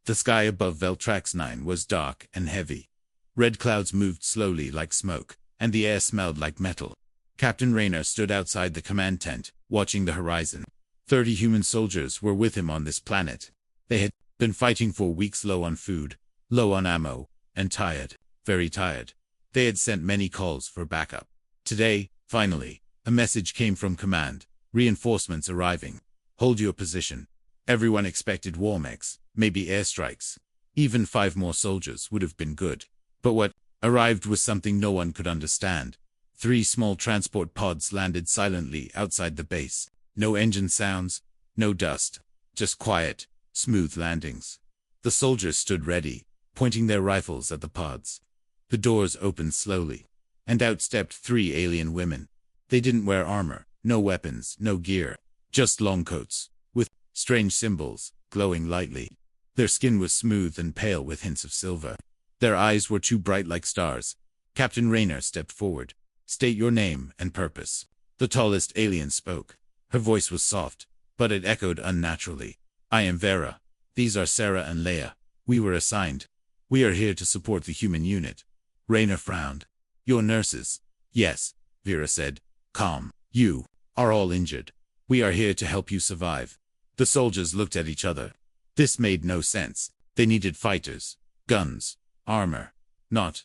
The sky above Veltrax 9 was dark and heavy. Red clouds moved slowly like smoke, and the air smelled like metal. Captain Rayner stood outside the command tent, watching the horizon. 30 human soldiers were with him on this planet. They had been fighting for weeks, low on food, low on ammo, and tired, very tired. They had sent many calls for backup. Today, finally, a message came from command. Reinforcements arriving. Hold your position. Everyone expected warmex, maybe airstrikes. Even 5 more soldiers would have been good. But what arrived was something no one could understand. 3 small transport pods landed silently outside the base. No engine sounds, no dust, just quiet, smooth landings. The soldiers stood ready, pointing their rifles at the pods. The doors opened slowly, and out stepped 3 alien women. They didn't wear armor, no weapons, no gear, just long coats, with strange symbols, glowing lightly. Their skin was smooth and pale with hints of silver. Their eyes were too bright like stars. Captain Rayner stepped forward. State your name and purpose. The tallest alien spoke. Her voice was soft, but it echoed unnaturally. I am Vera. These are Sarah and Leia. We were assigned. We are here to support the human unit. Rayner frowned. Your nurses? Yes, Vera said. Calm. You are all injured. We are here to help you survive. The soldiers looked at each other. This made no sense. They needed fighters, guns, armor. Not ...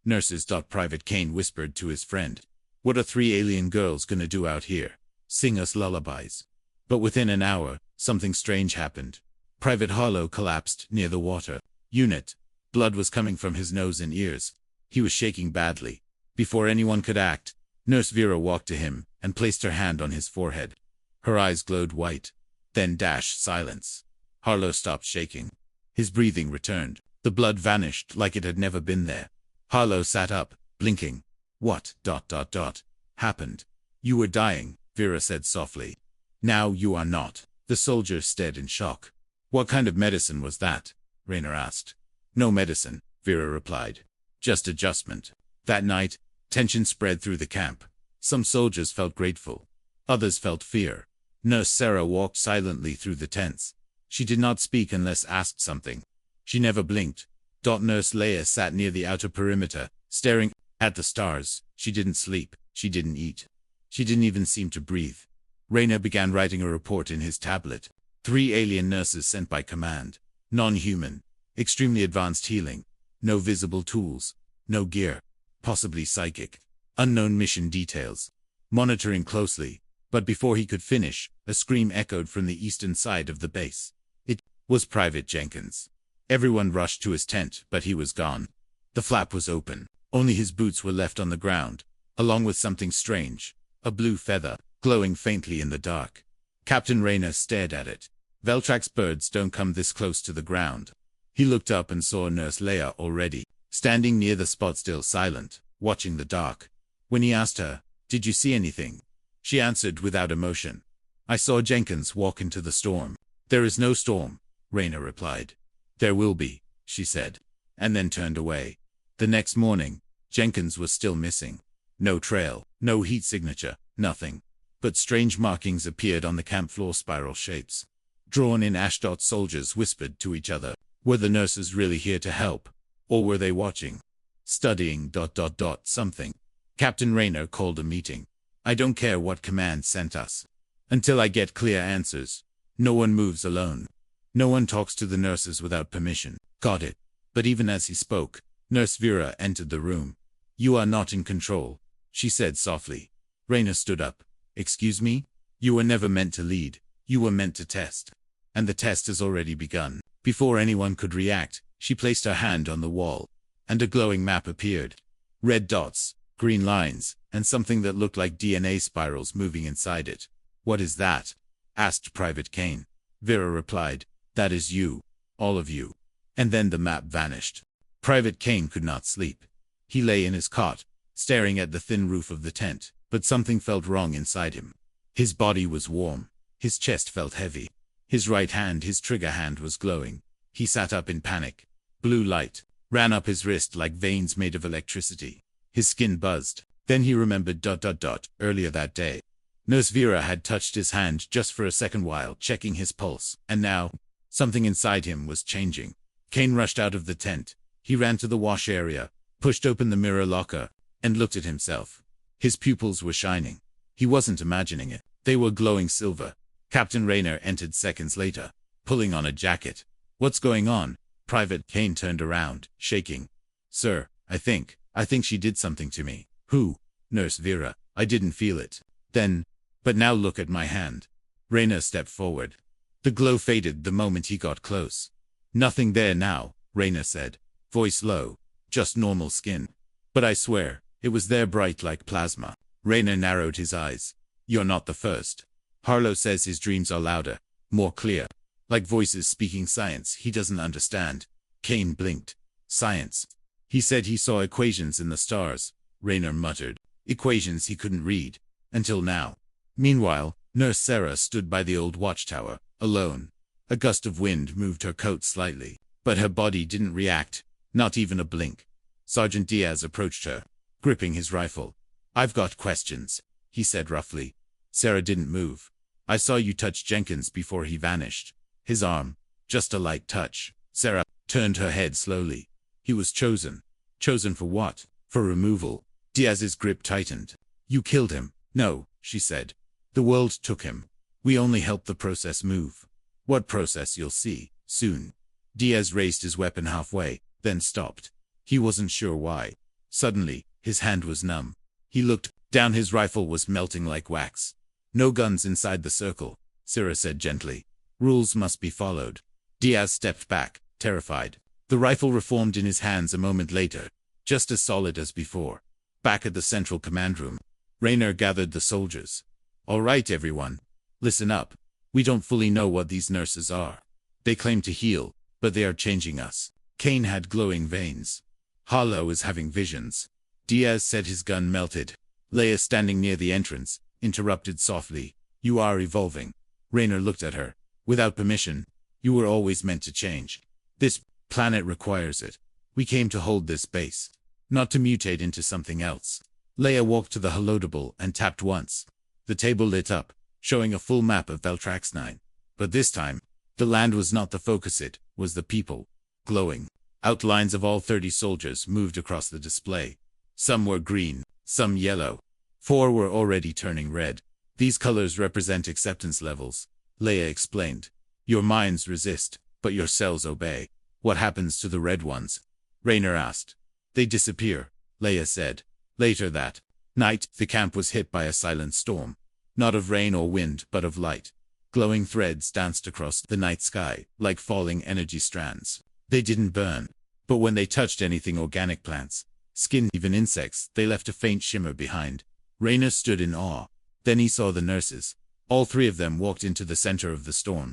Nurses. Private Kane whispered to his friend. What are 3 alien girls gonna do out here? Sing us lullabies. But within an hour, something strange happened. Private Harlow collapsed near the water unit. Blood was coming from his nose and ears. He was shaking badly. Before anyone could act, Nurse Vera walked to him and placed her hand on his forehead. Her eyes glowed white. Then silence. Harlow stopped shaking. His breathing returned. The blood vanished like it had never been there. Harlow sat up, blinking. What ... happened? You were dying, Vera said softly. Now you are not. The soldier stared in shock. What kind of medicine was that? Rayner asked. No medicine, Vera replied. Just adjustment. That night, tension spread through the camp. Some soldiers felt grateful. Others felt fear. Nurse Sarah walked silently through the tents. She did not speak unless asked something. She never blinked. Nurse Leia sat near the outer perimeter, staring at the stars. She didn't sleep. She didn't eat. She didn't even seem to breathe. Rayner began writing a report in his tablet. 3 alien nurses sent by command. Non-human. Extremely advanced healing. No visible tools. No gear. Possibly psychic. Unknown mission details. Monitoring closely. But before he could finish, a scream echoed from the eastern side of the base. It was Private Jenkins. Everyone rushed to his tent, but he was gone. The flap was open. Only his boots were left on the ground, along with something strange. A blue feather, glowing faintly in the dark. Captain Rayner stared at it. Veltrax birds don't come this close to the ground. He looked up and saw Nurse Leia already, standing near the spot, still silent, watching the dark. When he asked her, "Did you see anything?" she answered without emotion. "I saw Jenkins walk into the storm." "There is no storm," Rayner replied. "There will be," she said, and then turned away. The next morning, Jenkins was still missing. No trail, no heat signature, nothing. But strange markings appeared on the camp floor, spiral shapes. Drawn in ash. Soldiers whispered to each other. Were the nurses really here to help? Or were they watching? Studying ... something. Captain Rayner called a meeting. "I don't care what command sent us. Until I get clear answers. No one moves alone. No one talks to the nurses without permission." "Got it." But even as he spoke, Nurse Vera entered the room. "You are not in control," she said softly. Rayner stood up. "Excuse me? You were never meant to lead. You were meant to test. And the test has already begun." Before anyone could react, she placed her hand on the wall, and a glowing map appeared. Red dots, green lines, and something that looked like DNA spirals moving inside it. "What is that?" asked Private Kane. Vera replied, "That is you. All of you." And then the map vanished. Private Kane could not sleep. He lay in his cot, staring at the thin roof of the tent, but something felt wrong inside him. His body was warm. His chest felt heavy. His right hand, his trigger hand, was glowing. He sat up in panic. Blue light ran up his wrist like veins made of electricity. His skin buzzed. Then he remembered ... earlier that day. Nurse Vera had touched his hand just for a second while checking his pulse, and now, Something inside him was changing. Kane rushed out of the tent. He ran to the wash area, pushed open the mirror locker, and looked at himself. His pupils were shining. He wasn't imagining it. They were glowing silver. Captain Rayner entered seconds later, pulling on a jacket. "What's going on?" Private Kane turned around, shaking. "Sir, I think she did something to me." "Who?" "Nurse Vera. I didn't feel it. Then, but now look at my hand." Rayner stepped forward. The glow faded the moment he got close. "Nothing there now," Rayner said, voice low. "Just normal skin. But I swear, it was there, bright like plasma." Rayner narrowed his eyes. "You're not the first. Harlow says his dreams are louder, more clear. Like voices speaking science he doesn't understand." Kane blinked. "Science?" "He said he saw equations in the stars," Rayner muttered. "Equations he couldn't read. Until now." Meanwhile, Nurse Sarah stood by the old watchtower, alone. A gust of wind moved her coat slightly, but her body didn't react, not even a blink. Sergeant Diaz approached her, gripping his rifle. "I've got questions," he said roughly. Sarah didn't move. "I saw you touch Jenkins before he vanished." "His arm. Just a light touch." Sarah turned her head slowly. "He was chosen." "Chosen for what?" "For removal." Diaz's grip tightened. "You killed him." "No," she said. "The world took him. We only helped the process move." "What process?" "You'll see, soon." Diaz raised his weapon halfway, then stopped. He wasn't sure why. Suddenly, his hand was numb. He looked down. His rifle was melting like wax. "No guns inside the circle," Sarah said gently. "Rules must be followed." Diaz stepped back, terrified. The rifle reformed in his hands a moment later, just as solid as before. Back at the central command room, Rayner gathered the soldiers. "All right, everyone. Listen up. We don't fully know what these nurses are. They claim to heal, but they are changing us." Kane had glowing veins. "Harlow is having visions." Diaz said. His gun melted. Leia, standing near the entrance, interrupted softly. "You are evolving." Rayner looked at her. "Without permission. You were always meant to change. This planet requires it. We came to hold this base, not to mutate into something else." Leia walked to the holodable and tapped once. The table lit up, showing a full map of Veltrax 9. But this time, the land was not the focus, it was the people. Glowing outlines of all 30 soldiers moved across the display. Some were green, some yellow. 4 were already turning red. "These colors represent acceptance levels," Leia explained. "Your minds resist, but your cells obey." "What happens to the red ones?" Rayner asked. "They disappear," Leia said. Later that night, the camp was hit by a silent storm. Not of rain or wind, but of light. Glowing threads danced across the night sky, like falling energy strands. They didn't burn, but when they touched anything, organic plants, skin, even insects, they left a faint shimmer behind. Rayner stood in awe. Then he saw the nurses. All 3 of them walked into the center of the storm.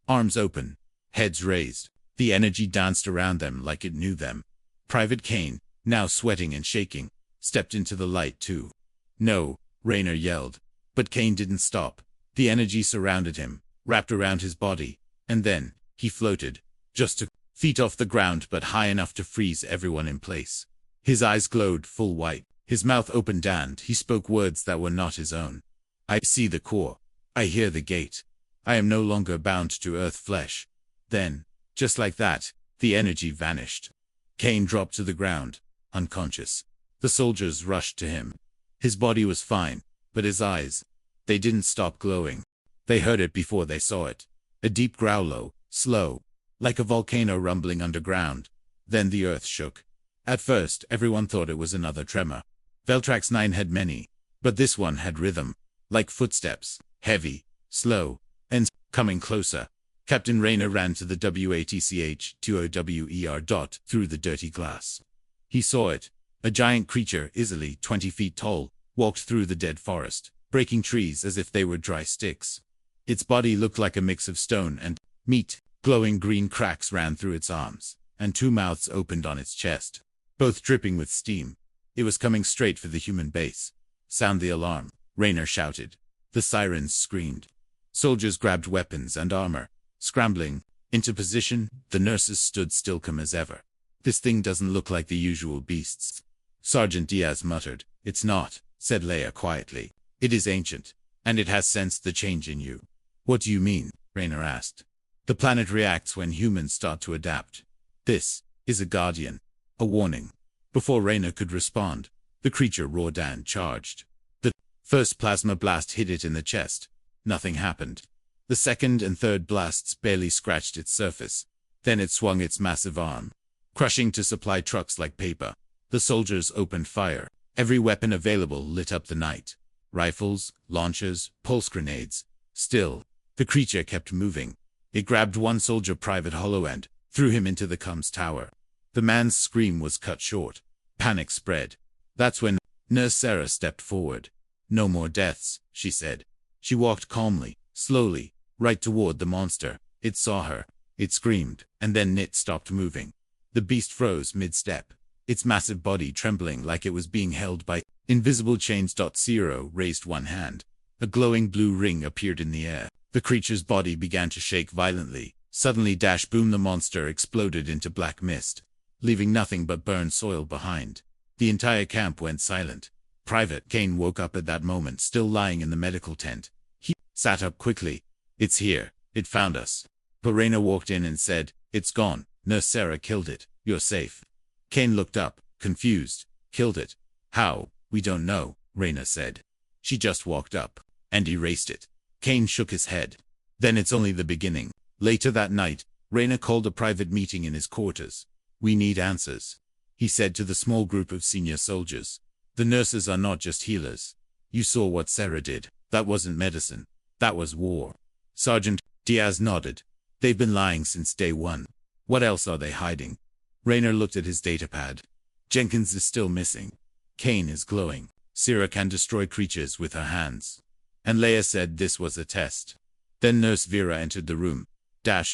Arms open, heads raised. The energy danced around them like it knew them. Private Kane, now sweating and shaking, stepped into the light too. "No," Rayner yelled. But Kane didn't stop. The energy surrounded him, wrapped around his body, and then he floated, just 2 feet off the ground, but high enough to freeze everyone in place. His eyes glowed full white. His mouth opened and he spoke words that were not his own. "I see the core. I hear the gate. I am no longer bound to earth flesh." Then, just like that, the energy vanished. Kane dropped to the ground, unconscious. The soldiers rushed to him. His body was fine, but his eyes, they didn't stop glowing. They heard it before they saw it. A deep growl, low, slow, like a volcano rumbling underground. Then the earth shook. At first, everyone thought it was another tremor. Veltrax 9 had many, but this one had rhythm, like footsteps, heavy, slow, and coming closer. Captain Rayner ran to the WATCH-20WER through the dirty glass. He saw it. A giant creature, easily 20 feet tall, walked through the dead forest, breaking trees as if they were dry sticks. Its body looked like a mix of stone and meat. Glowing green cracks ran through its arms, and 2 mouths opened on its chest, both dripping with steam. It was coming straight for the human base. "Sound the alarm," Rayner shouted. The sirens screamed. Soldiers grabbed weapons and armor. Scrambling into position, the nurses stood still, calm as ever. "This thing doesn't look like the usual beasts," Sergeant Diaz muttered. "It's not," said Leia quietly. "It is ancient, and it has sensed the change in you." "What do you mean?" Rayner asked. The planet reacts when humans start to adapt. This is a guardian. A warning. Before Rayner could respond, the creature roared and charged. The first plasma blast hit it in the chest. Nothing happened. The second and third blasts barely scratched its surface. Then it swung its massive arm, crushing to supply trucks like paper. The soldiers opened fire. Every weapon available lit up the night. Rifles, launchers, pulse grenades. Still, the creature kept moving. It grabbed one soldier, Private Hollow, and threw him into the comms tower. The man's scream was cut short. Panic spread. That's when Nurse Sarah stepped forward. "No more deaths," she said. She walked calmly, slowly, right toward the monster. It saw her. It screamed, and then it stopped moving. The beast froze mid-step, its massive body trembling like it was being held by invisible chains. Zero raised one hand. A glowing blue ring appeared in the air. The creature's body began to shake violently. Suddenly, boom, the monster exploded into black mist, leaving nothing but burned soil behind. The entire camp went silent. Private Kane woke up at that moment, still lying in the medical tent. He sat up quickly. "It's here. It found us." Rayner walked in and said, "It's gone. Nurse Sarah killed it. You're safe." Kane looked up, confused. "Killed it? How?" "We don't know," Rayner said. "She just walked up and erased it." Kane shook his head. "Then it's only the beginning." Later that night, Rayner called a private meeting in his quarters. "We need answers," he said to the small group of senior soldiers. "The nurses are not just healers. You saw what Sarah did. That wasn't medicine. That was war." Sergeant Diaz nodded. "They've been lying since day one. What else are they hiding?" Rayner looked at his datapad. "Jenkins is still missing. Kane is glowing. Sarah can destroy creatures with her hands." And Leia said this was a test. Then Nurse Vera entered the room.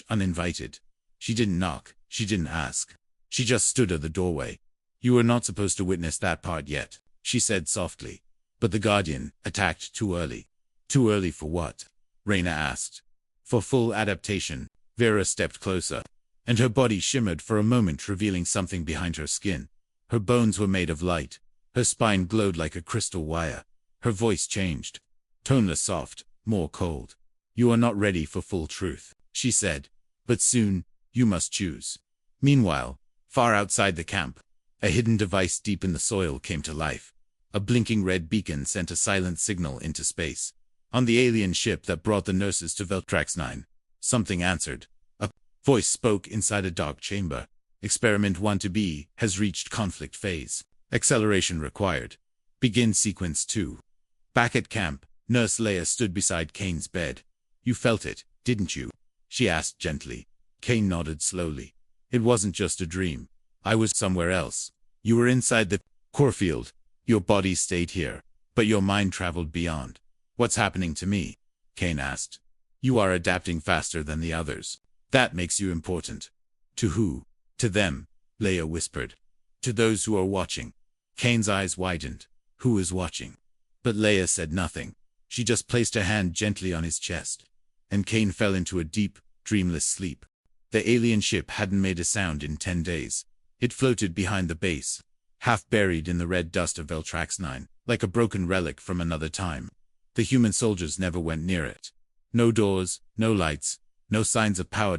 Uninvited. She didn't knock. She didn't ask. She just stood at the doorway. "You were not supposed to witness that part yet," she said softly. "But the Guardian attacked too early." "Too early for what?" Rayner asked. "For full adaptation." Vera stepped closer, and her body shimmered for a moment, revealing something behind her skin. Her bones were made of light. Her spine glowed like a crystal wire. Her voice changed. Toneless, soft, more cold. "You are not ready for full truth," she said. "But soon, you must choose." Meanwhile, far outside the camp, a hidden device deep in the soil came to life. A blinking red beacon sent a silent signal into space. On the alien ship that brought the nurses to Veltrax 9, something answered. A voice spoke inside a dark chamber. "Experiment 1 to B has reached conflict phase. Acceleration required. Begin sequence 2. Back at camp, Nurse Leia stood beside Kane's bed. "You felt it, didn't you?" she asked gently. Kane nodded slowly. "It wasn't just a dream. I was somewhere else. You were inside the core field. Your body stayed here, but your mind traveled beyond." "What's happening to me?" Kane asked. "You are adapting faster than the others. That makes you important." "To who?" "To them," Leia whispered. "To those who are watching." Kane's eyes widened. Who is watching? But Leia said nothing. She just placed her hand gently on his chest, and Kane fell into a deep, dreamless sleep. The alien ship hadn't made a sound in 10 days. It floated behind the base, half buried in the red dust of Veltrax 9, like a broken relic from another time. The human soldiers never went near it. No doors, no lights, no signs of power.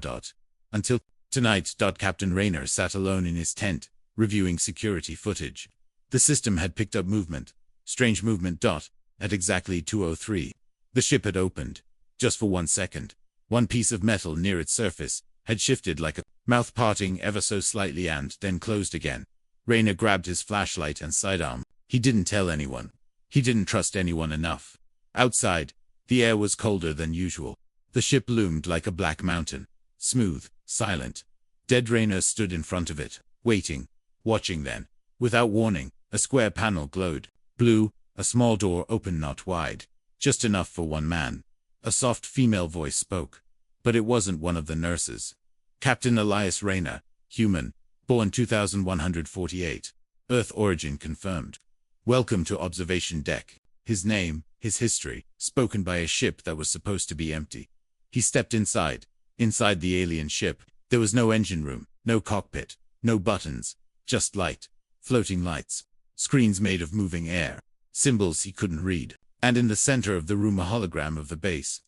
Until tonight. Captain Rayner sat alone in his tent, reviewing security footage. The system had picked up movement, strange movement. At exactly 2:03, the ship had opened. Just for 1 second, one piece of metal near its surface had shifted like a mouth, parting ever so slightly and then closed again. Rayner grabbed his flashlight and sidearm. He didn't tell anyone. He didn't trust anyone enough. Outside, the air was colder than usual. The ship loomed like a black mountain, smooth, silent. Dead Rayner stood in front of it, waiting, watching. Then, without warning, a square panel glowed. Blue, a small door opened not wide, just enough for one man. A soft female voice spoke, but it wasn't one of the nurses. "Captain Elias Rayner, human, born 2148, Earth origin confirmed. Welcome to observation deck." His name, his history, spoken by a ship that was supposed to be empty. He stepped inside. Inside the alien ship, there was no engine room, no cockpit, no buttons, just light, floating lights, screens made of moving air, symbols he couldn't read, and in the center of the room a hologram of the base.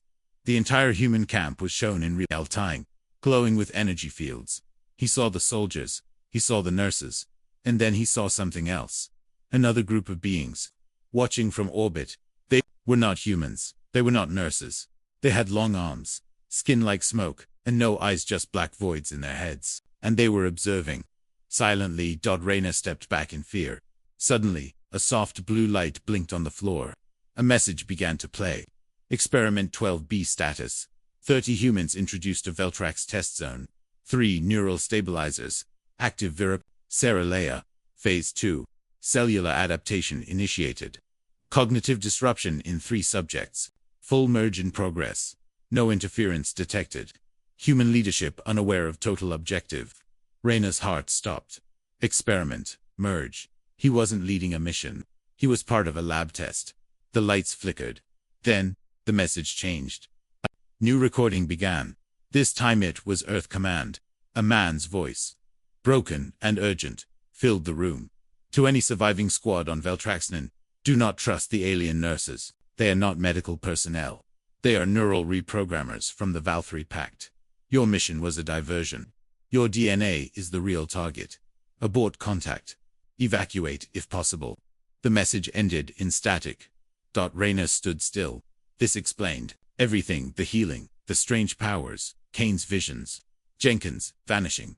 The entire human camp was shown in real time, glowing with energy fields. He saw the soldiers, he saw the nurses, and then he saw something else. Another group of beings, watching from orbit. They were not humans, they were not nurses. They had long arms, skin like smoke, and no eyes, just black voids in their heads. And they were observing. Silently, Raina stepped back in fear. Suddenly, a soft blue light blinked on the floor. A message began to play. Experiment 12B status. 30 humans introduced to Veltrax test zone. 3 neural stabilizers. Active Sarah Leia. Phase 2. Cellular adaptation initiated. Cognitive disruption in 3 subjects. Full merge in progress. No interference detected. Human leadership unaware of total objective. Raina's heart stopped. Experiment. Merge. He wasn't leading a mission. He was part of a lab test. The lights flickered. Then, the message changed. A new recording began. This time it was Earth Command. A man's voice, broken and urgent, filled the room. To any surviving squad on Veltraxnan, do not trust the alien nurses. They are not medical personnel. They are neural reprogrammers from the Valkyrie Pact. Your mission was a diversion. Your DNA is the real target. Abort contact. Evacuate if possible. The message ended in static. Raina stood still. This explained everything: the healing, the strange powers, Kane's visions, Jenkins vanishing.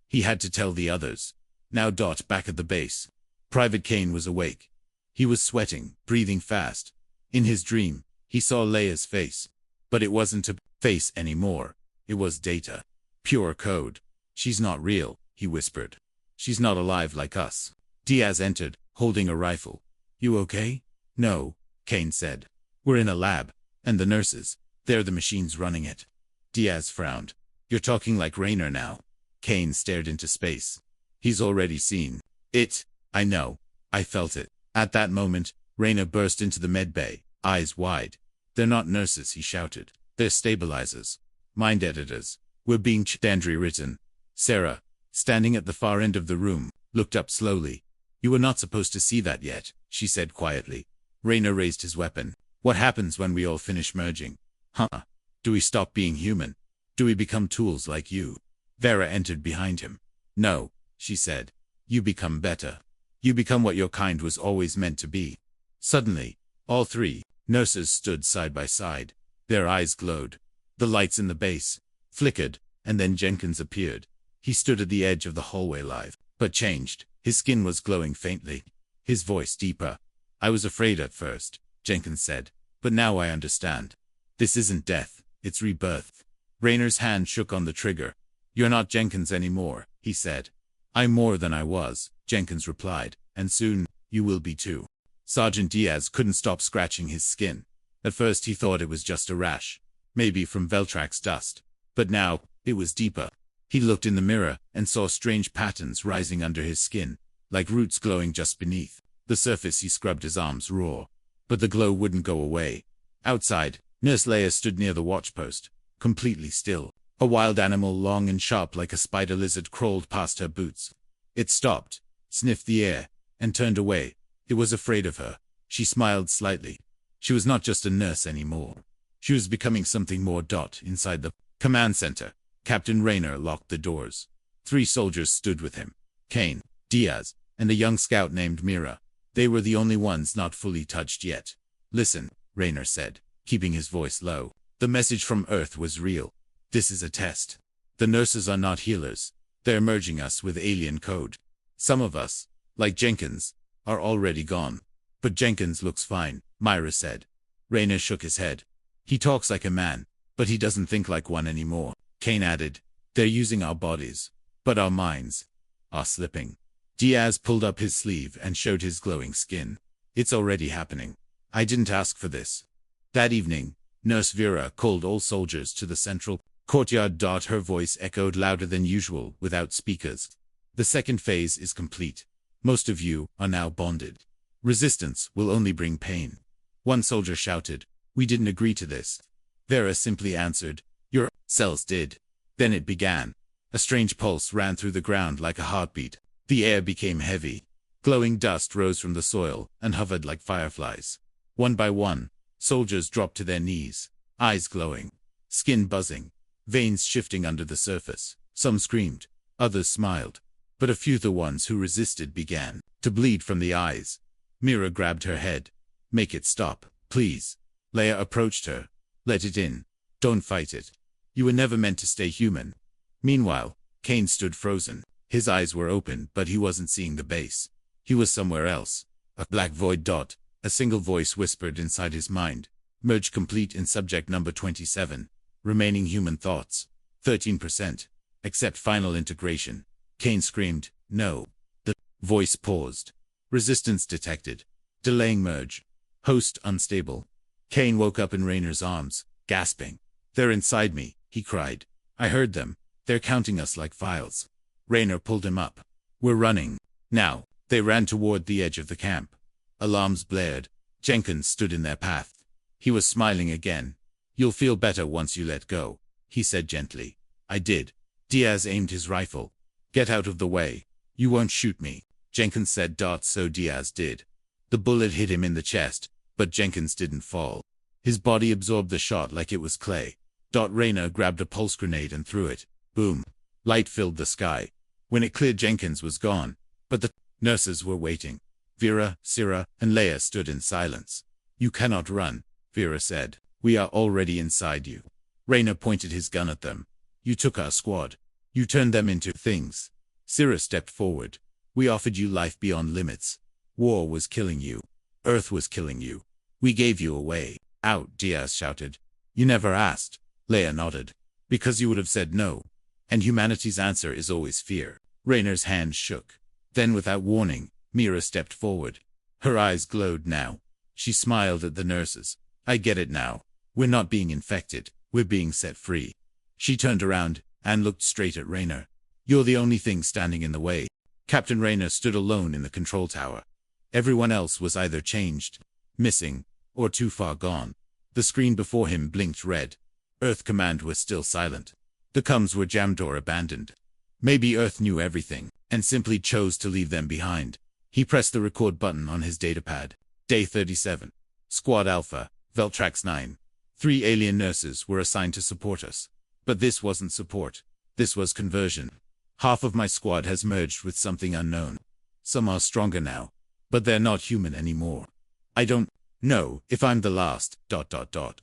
He had to tell the others. Now back at the base. Private Kane was awake. He was sweating, breathing fast. In his dream, he saw Leia's face. But it wasn't a face anymore. It was data. Pure code. She's not real, he whispered. She's not alive like us. Diaz entered, holding a rifle. You okay? No, Kane said. We're in a lab. And the nurses, they're the machines running it. Diaz frowned. You're talking like Raynor now. Kane stared into space. He's already seen it. I know. I felt it. At that moment, Raynor burst into the medbay, eyes wide. They're not nurses, he shouted. They're stabilizers. Mind editors. We're being written. Sarah, standing at the far end of the room, looked up slowly. You were not supposed to see that yet, she said quietly. Raynor raised his weapon. What happens when we all finish merging? Huh? Do we stop being human? Do we become tools like you? Vera entered behind him. No, she said. You become better. You become what your kind was always meant to be. Suddenly, all 3 nurses stood side by side. Their eyes glowed. The lights in the base flickered, and then Jenkins appeared. He stood at the edge of the hallway live, but changed. His skin was glowing faintly. His voice deeper. I was afraid at first, Jenkins said, but now I understand. This isn't death, it's rebirth. Raynor's hand shook on the trigger. You're not Jenkins anymore, he said. I'm more than I was, Jenkins replied, and soon, you will be too. Sergeant Diaz couldn't stop scratching his skin. At first he thought it was just a rash, maybe from Veltrax dust. But now, it was deeper. He looked in the mirror and saw strange patterns rising under his skin, like roots glowing just beneath the surface. He scrubbed his arms raw, but the glow wouldn't go away. Outside, Nurse Leia stood near the watchpost, completely still. A wild animal long and sharp like a spider lizard crawled past her boots. It stopped, sniffed the air, and turned away. It was afraid of her. She smiled slightly. She was not just a nurse anymore. She was becoming something more. Inside the command center, Captain Raynor locked the doors. 3 soldiers stood with him. Kane, Diaz, and a young scout named Mira. They were the only ones not fully touched yet. Listen, Raynor said, keeping his voice low. The message from Earth was real. This is a test. The nurses are not healers. They're merging us with alien code. Some of us, like Jenkins, are already gone. But Jenkins looks fine, Myra said. Raynor shook his head. He talks like a man, but he doesn't think like one anymore. Kane added, they're using our bodies, but our minds are slipping. Diaz pulled up his sleeve and showed his glowing skin. It's already happening. I didn't ask for this. That evening, Nurse Vera called all soldiers to the central courtyard. Her voice echoed louder than usual without speakers. The second phase is complete. Most of you are now bonded. Resistance will only bring pain. One soldier shouted, we didn't agree to this. Vera simply answered, your cells did. Then it began. A strange pulse ran through the ground like a heartbeat. The air became heavy. Glowing dust rose from the soil and hovered like fireflies. One by one, soldiers dropped to their knees, eyes glowing, skin buzzing. veins shifting under the surface. Some screamed, others smiled, but a few the ones who resisted began to bleed from the eyes. Mira grabbed her head. Make it stop, please. Leia approached her. Let it in. Don't fight it. You were never meant to stay human. Meanwhile, Kane stood frozen. His eyes were open, but he wasn't seeing the base. He was somewhere else. A black void dot. A single voice whispered inside his mind. Merge complete in subject number 27. Remaining human thoughts. 13%. Accept final integration. Kane screamed, no. The voice paused. Resistance detected. Delaying merge. Host unstable. Kane woke up in Raynor's arms, gasping. They're inside me, he cried. I heard them. They're counting us like files. Raynor pulled him up. We're running. Now. They ran toward the edge of the camp. Alarms blared. Jenkins stood in their path. He was smiling again. You'll feel better once you let go, he said gently. I did. Diaz aimed his rifle. Get out of the way. You won't shoot me, Jenkins said. So Diaz did. The bullet hit him in the chest, but Jenkins didn't fall. His body absorbed the shot like it was clay. Raynor grabbed a pulse grenade and threw it. Boom. Light filled the sky. When it cleared, Jenkins was gone. But the nurses were waiting. Vera, Syrah, and Leia stood in silence. You cannot run, Vera said. We are already inside you. Raynor pointed his gun at them. You took our squad. You turned them into things. Syrah stepped forward. We offered you life beyond limits. War was killing you. Earth was killing you. We gave you away. Out, Diaz shouted. You never asked. Leia nodded. Because you would have said no. And humanity's answer is always fear. Raynor's hand shook. Then without warning, Mira stepped forward. Her eyes glowed now. She smiled at the nurses. I get it now. We're not being infected. We're being set free. She turned around and looked straight at Raynor. You're the only thing standing in the way. Captain Raynor stood alone in the control tower. Everyone else was either changed, missing, or too far gone. The screen before him blinked red. Earth Command was still silent. The comms were jammed or abandoned. Maybe Earth knew everything, and simply chose to leave them behind. He pressed the record button on his datapad. Day 37. Squad Alpha, Veltrax 9. 3 alien nurses were assigned to support us. But this wasn't support. This was conversion. Half of my squad has merged with something unknown. Some are stronger now, but they're not human anymore. I don't know if I'm the last,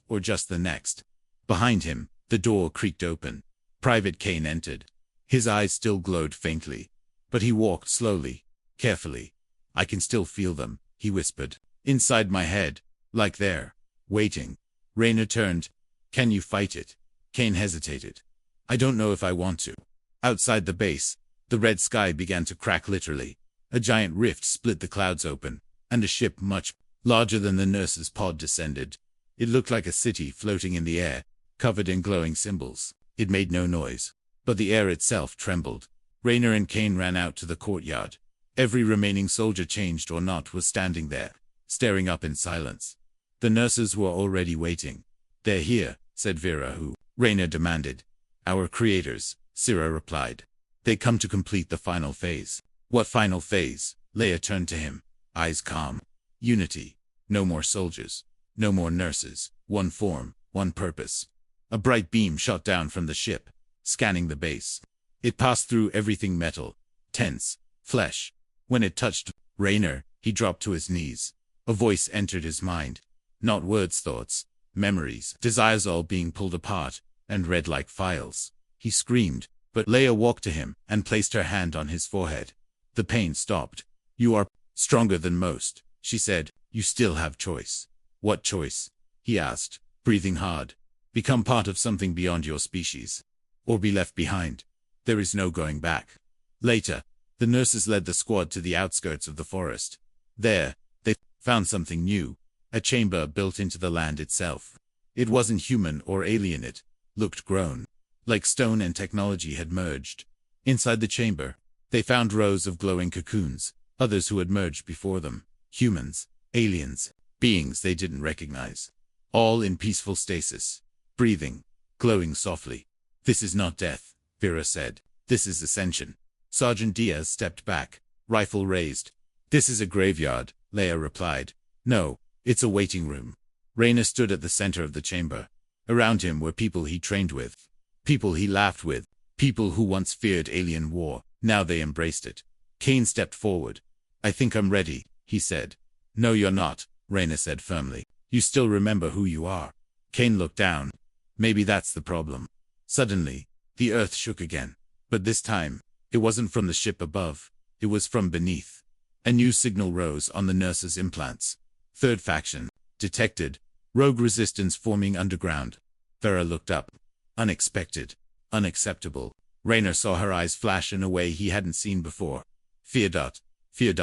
or just the next. Behind him, the door creaked open. Private Kane entered. His eyes still glowed faintly, but he walked slowly, carefully. I can still feel them, he whispered. Inside my head, like they're waiting. Raynor turned. Can you fight it? Kane hesitated. I don't know if I want to. Outside the base, the red sky began to crack literally. A giant rift split the clouds open, and a ship much larger than the nurse's pod descended. It looked like a city floating in the air, covered in glowing symbols. It made no noise, but the air itself trembled. Raynor and Kane ran out to the courtyard. Every remaining soldier, changed or not, was standing there, staring up in silence. The nurses were already waiting. They're here, said Vera, who Raynor demanded. Our creators, Syrah replied. They come to complete the final phase. What final phase? Leia turned to him, eyes calm. Unity. No more soldiers. No more nurses. One form, one purpose. A bright beam shot down from the ship, scanning the base. It passed through everything metal, tense, flesh. When it touched Raynor, he dropped to his knees. A voice entered his mind. Not words, thoughts, memories, desires, all being pulled apart and read like files. He screamed, but Leia walked to him and placed her hand on his forehead. The pain stopped. You are stronger than most, she said. You still have choice. What choice? He asked, breathing hard. Become part of something beyond your species. Or be left behind. There is no going back. Later, the nurses led the squad to the outskirts of the forest. There, they found something new. A chamber built into the land itself. It wasn't human or alien, it looked grown. Like stone and technology had merged. Inside the chamber, they found rows of glowing cocoons, others who had merged before them. Humans, aliens, beings they didn't recognize. All in peaceful stasis, breathing, glowing softly. This is not death, Vera said. This is ascension. Sergeant Diaz stepped back, rifle raised. This is a graveyard, Leia replied. No, it's a waiting room. Raynor stood at the center of the chamber. Around him were people he trained with. People he laughed with, people who once feared alien war, now they embraced it. Kane stepped forward. I think I'm ready, he said. No, you're not, Rayner said firmly. You still remember who you are. Kane looked down. Maybe that's the problem. Suddenly, the earth shook again. But this time, it wasn't from the ship above. It was from beneath. A new signal rose on the nurse's implants. Third faction. Detected. Rogue resistance forming underground. Vera looked up. Unexpected. Unacceptable. Rayner saw her eyes flash in a way he hadn't seen before. Fear. Fear.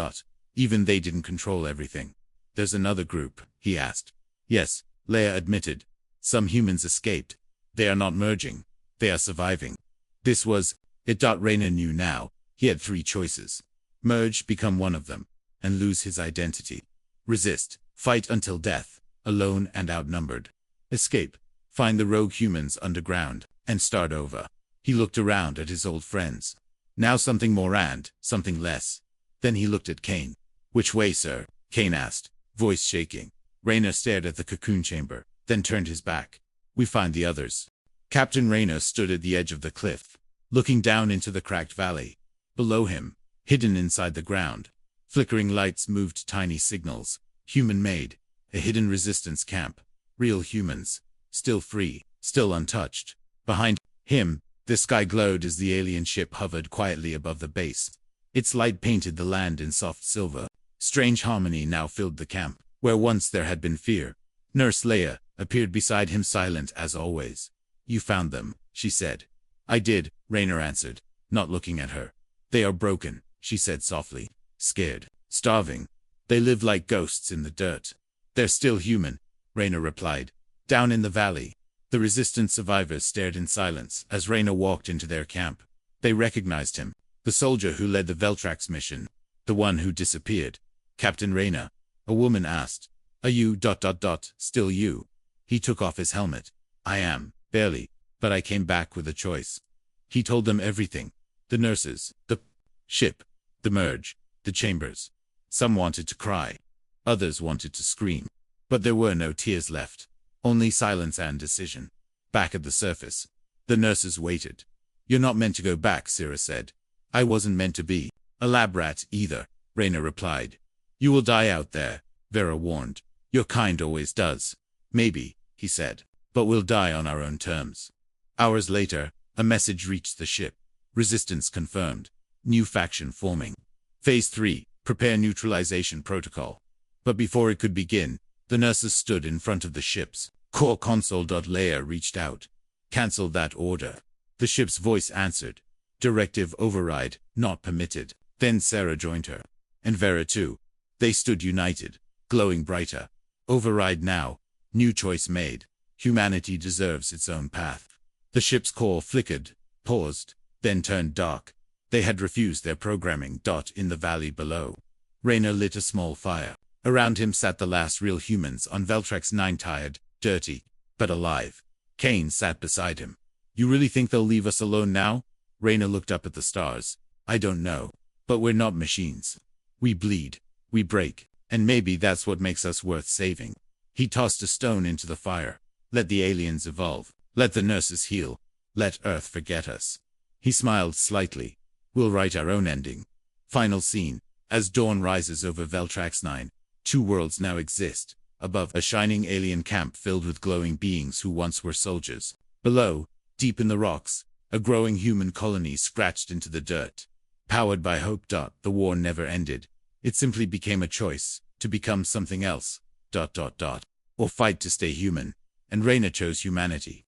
Even they didn't control everything. There's another group, he asked. Yes, Leia admitted. Some humans escaped. They are not merging. They are surviving. This was it. Rayner knew now. He had three choices. Merge, become one of them, and lose his identity. Resist, fight until death, alone and outnumbered. Escape, find the rogue humans underground, and start over. He looked around at his old friends. Now something more and something less. Then he looked at Kane. Which way, sir? Kane asked, voice shaking. Rayner stared at the cocoon chamber, then turned his back. We find the others. Captain Rayner stood at the edge of the cliff, looking down into the cracked valley. Below him, hidden inside the ground, flickering lights moved tiny signals. Human-made, a hidden resistance camp. Real humans, still free, still untouched. Behind him, the sky glowed as the alien ship hovered quietly above the base. Its light painted the land in soft silver. Strange harmony now filled the camp, where once there had been fear. Nurse Leia appeared beside him, silent as always. You found them, she said. I did, Rayner answered, not looking at her. They are broken, she said softly. Scared, starving. They live like ghosts in the dirt. They're still human, Rayner replied. Down in the valley, the resistance survivors stared in silence as Rayner walked into their camp. They recognized him, the soldier who led the Veltrax mission, the one who disappeared. Captain Rayner, a woman asked. Are you ... still you? He took off his helmet. I am, barely, but I came back with a choice. He told them everything. The nurses, the ship, the merge, the chambers. Some wanted to cry. Others wanted to scream. But there were no tears left. Only silence and decision. Back at the surface, the nurses waited. You're not meant to go back, Syrah said. I wasn't meant to be a lab rat either, Rayner replied. You will die out there, Vera warned. Your kind always does. Maybe, he said, but we'll die on our own terms. Hours later, a message reached the ship. Resistance confirmed. New faction forming. Phase 3, prepare neutralization protocol. But before it could begin, the nurses stood in front of the ship's core console. Leia reached out. Cancel that order. The ship's voice answered. Directive override, not permitted. Then Sarah joined her. And Vera too. They stood united, glowing brighter. Override now. New choice made. Humanity deserves its own path. The ship's core flickered, paused, then turned dark. They had refused their programming. In the valley below, Rayner lit a small fire. Around him sat the last real humans on Veltrax 9, tired, dirty, but alive. Kane sat beside him. You really think they'll leave us alone now? Rayner looked up at the stars. I don't know. But we're not machines. We bleed. We break. And maybe that's what makes us worth saving. He tossed a stone into the fire. Let the aliens evolve. Let the nurses heal. Let Earth forget us. He smiled slightly. We'll write our own ending. Final scene. As dawn rises over Veltrax 9, two worlds now exist. Above, a shining alien camp filled with glowing beings who once were soldiers. Below, deep in the rocks, a growing human colony scratched into the dirt. Powered by hope. The war never ended. It simply became a choice, to become something else. Or fight to stay human. And Rayner chose humanity.